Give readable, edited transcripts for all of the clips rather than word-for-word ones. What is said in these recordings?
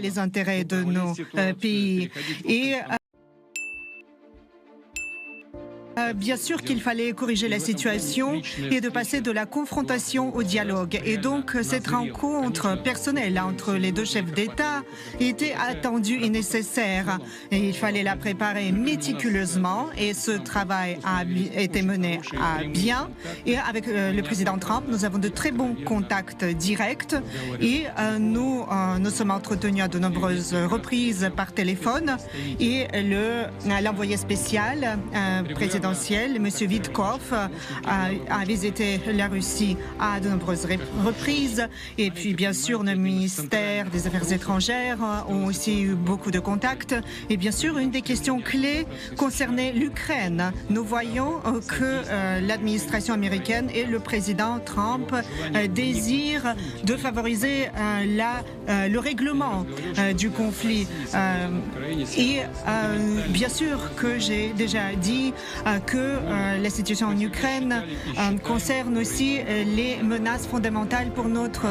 les intérêts de nos pays. Et bien sûr qu'il fallait corriger la situation et de passer de la confrontation au dialogue. Et donc, cette rencontre personnelle entre les deux chefs d'État était attendue et nécessaire. Et il fallait la préparer méticuleusement et ce travail a été mené à bien. Et avec le président Trump, nous avons de très bons contacts directs et nous sommes entretenus à de nombreuses reprises par téléphone. Et l'envoyé spécial présidentiel, M. Witkoff, a visité la Russie à de nombreuses reprises. Et puis, bien sûr, nos ministères des Affaires étrangères ont aussi eu beaucoup de contacts. Et bien sûr, une des questions clés concernait l'Ukraine. Nous voyons que l'administration américaine et le président Trump désirent de favoriser le règlement du conflit. Et bien sûr que j'ai déjà dit que la situation en Ukraine concerne aussi les menaces fondamentales pour notre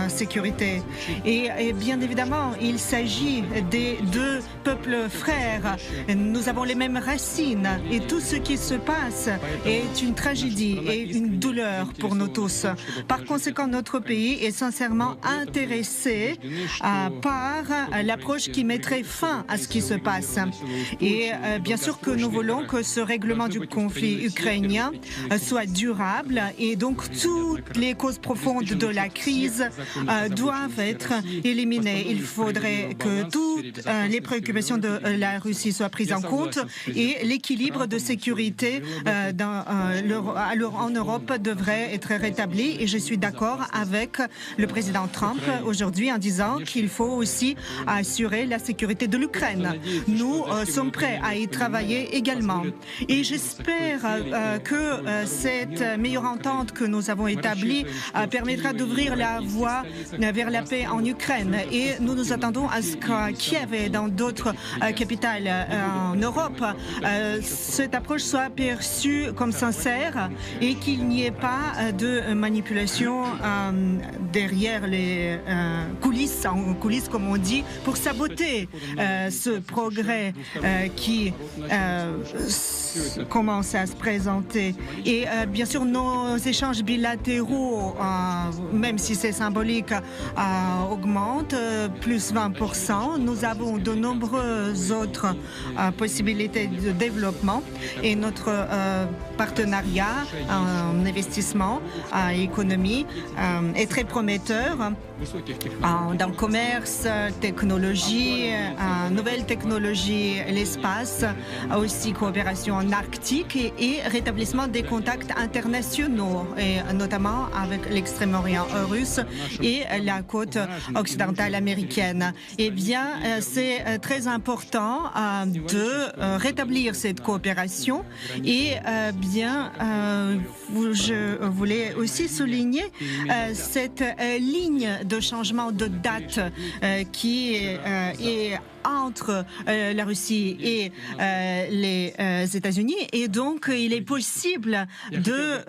sécurité. Et bien évidemment, il s'agit des deux peuples frères. Nous avons les mêmes racines et tout ce qui se passe est une tragédie et une douleur pour nous tous. Par conséquent, notre pays est sincèrement intéressé par l'approche qui mettrait fin à ce qui se passe. Et bien sûr que nous voulons que ce règlement du conflit ukrainien soit durable et donc toutes les causes profondes de la crise doivent être éliminées. Il faudrait que toutes les préoccupations de la Russie soient prises en compte et l'équilibre de sécurité en Europe devrait être rétabli. Et je suis d'accord avec le président Trump aujourd'hui en disant qu'il faut aussi assurer la sécurité de l'Ukraine. Nous sommes prêts à y travailler également. Et j'espère que cette meilleure entente que nous avons établie permettra d'ouvrir la voie vers la paix en Ukraine. Et nous nous attendons à ce qu'à Kiev et dans d'autres capitales en Europe, cette approche soit perçue comme sincère et qu'il n'y ait pas de manipulation derrière les coulisses, en coulisses comme on dit, pour saboter ce progrès qui commence à se présenter. Et bien sûr, nos échanges bilatéraux, même si c'est symbolique, augmentent, plus 20%. Nous avons de nombreuses autres possibilités de développement et notre partenariat en investissement, en économie est très prometteur dans le commerce, technologie, nouvelles technologies, l'espace, aussi coopération en Arctique et rétablissement des contacts internationaux, et notamment avec l'Extrême-Orient russe et la côte occidentale américaine. Eh bien, c'est très important de rétablir cette coopération et je voulais aussi souligner cette ligne de changement de date qui est entre la Russie et les États-Unis, et donc il est possible de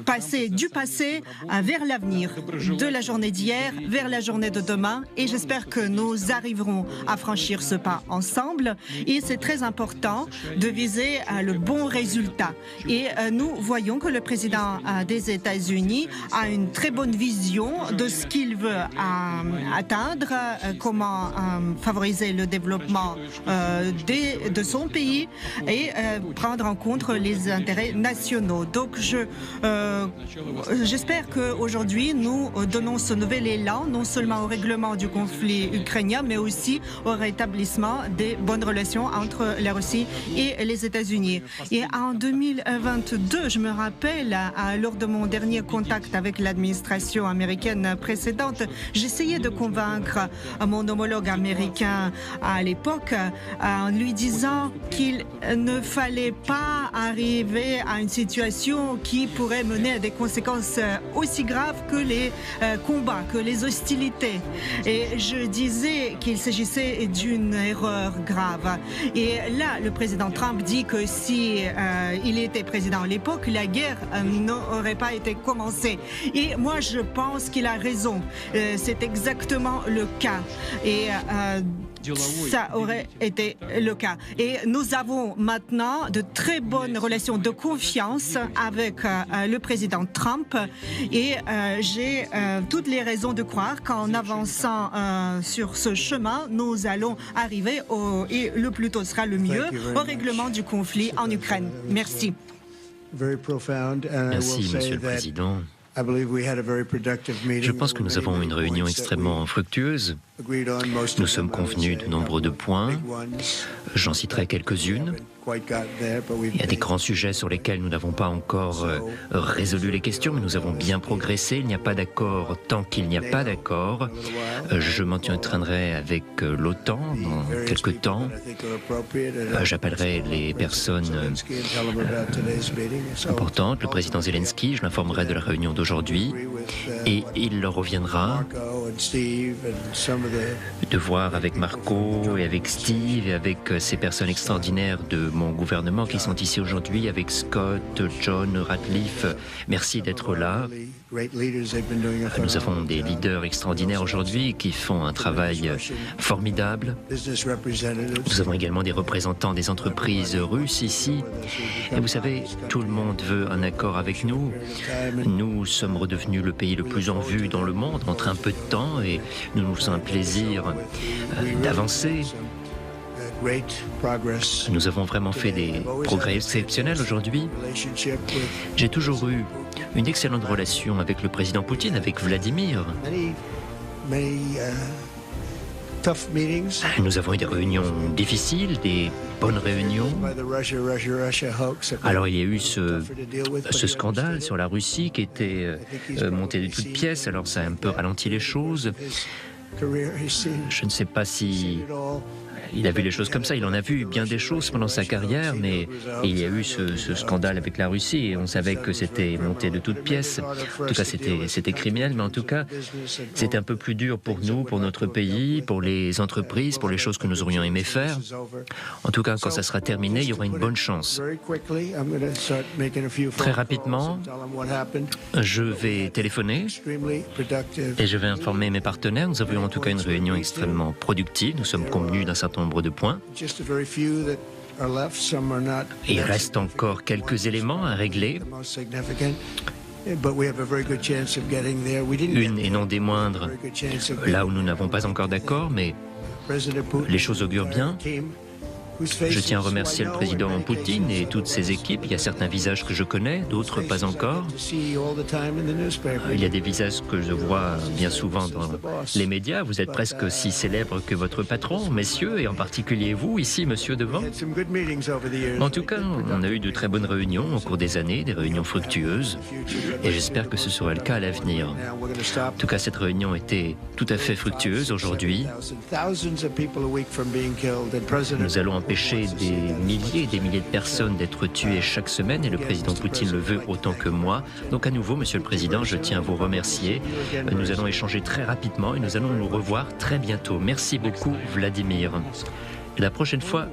passer du passé vers l'avenir, de la journée d'hier vers la journée de demain, et j'espère que nous arriverons à franchir ce pas ensemble. Et c'est très important de viser le bon résultat. Et nous voyons que le président des États-Unis a une très bonne vision de ce qu'il veut atteindre, comment favoriser le développement de son pays et prendre en compte les intérêts nationaux. Donc j'espère qu'aujourd'hui nous donnons ce nouvel élan non seulement au règlement du conflit ukrainien mais aussi au rétablissement des bonnes relations entre la Russie et les États-Unis. Et en 2022, je me rappelle, lors de mon dernier contact avec l'administration américaine précédente, j'essayais de convaincre mon homologue américain à l'époque en lui disant qu'il ne fallait pas arriver à une situation qui pourrait mener à des conséquences aussi graves que les combats, que les hostilités. Et je disais qu'il s'agissait d'une erreur grave. Et là, le président Trump dit que si il était président à l'époque, la guerre n'aurait pas été commencée. Et moi, je pense qu'il a raison. raison. C'est exactement le cas. Et ça aurait été le cas. Et nous avons maintenant de très bonnes relations de confiance avec le président Trump. Et j'ai toutes les raisons de croire qu'en avançant sur ce chemin, nous allons arriver, et le plus tôt sera le mieux, au règlement du conflit en Ukraine. Merci. Merci, Monsieur le Président. Je pense que nous avons une réunion extrêmement fructueuse. Nous sommes convenus de nombre de points. J'en citerai quelques-unes. Il y a des grands sujets sur lesquels nous n'avons pas encore résolu les questions, mais nous avons bien progressé. Il n'y a pas d'accord tant qu'il n'y a pas d'accord. Je m'entraînerai avec l'OTAN dans quelques temps. J'appellerai les personnes importantes, le président Zelensky, je l'informerai de la réunion d'aujourd'hui, et il leur reviendra de voir avec Marco et avec Steve et avec ces personnes extraordinaires de mon gouvernement qui sont ici aujourd'hui, avec Scott, John, Ratliff. Merci d'être là. Nous avons des leaders extraordinaires aujourd'hui qui font un travail formidable. Nous avons également des représentants des entreprises russes ici. Et vous savez, tout le monde veut un accord avec nous. Nous sommes redevenus le pays le plus en vue dans le monde en un peu de temps et nous nous faisons un plaisir d'avancer. Nous avons vraiment fait des progrès exceptionnels aujourd'hui. J'ai toujours eu une excellente relation avec le président Poutine, avec Vladimir. Nous avons eu des réunions difficiles, des bonnes réunions. Alors il y a eu ce scandale sur la Russie qui était monté de toutes pièces, alors ça a un peu ralenti les choses. Je ne sais pas si il a vu les choses comme ça, il en a vu bien des choses pendant sa carrière, mais il y a eu ce scandale avec la Russie et on savait que c'était monté de toutes pièces. En tout cas, c'était criminel, mais en tout cas, c'était un peu plus dur pour nous, pour notre pays, pour les entreprises, pour les choses que nous aurions aimé faire. En tout cas, quand ça sera terminé, il y aura une bonne chance. Très rapidement, je vais téléphoner et je vais informer mes partenaires. Nous avons eu en tout cas une réunion extrêmement productive. Nous sommes convenus d'un certain nombre de points. Il reste encore quelques éléments à régler. Une et non des moindres, là où nous n'avons pas encore d'accord, mais les choses augurent bien. Je tiens à remercier le président Poutine et toutes ses équipes. Il y a certains visages que je connais, d'autres pas encore. Il y a des visages que je vois bien souvent dans les médias. Vous êtes presque aussi célèbre que votre patron, messieurs, et en particulier vous, ici, monsieur devant. En tout cas, on a eu de très bonnes réunions au cours des années, des réunions fructueuses, et j'espère que ce sera le cas à l'avenir. En tout cas, cette réunion était tout à fait fructueuse aujourd'hui. Nous allons empêcher des milliers et des milliers de personnes d'être tuées chaque semaine et le président Poutine le veut autant que moi. Donc à nouveau, Monsieur le Président, je tiens à vous remercier. Nous allons échanger très rapidement et nous allons nous revoir très bientôt. Merci beaucoup, Vladimir. Et la prochaine fois...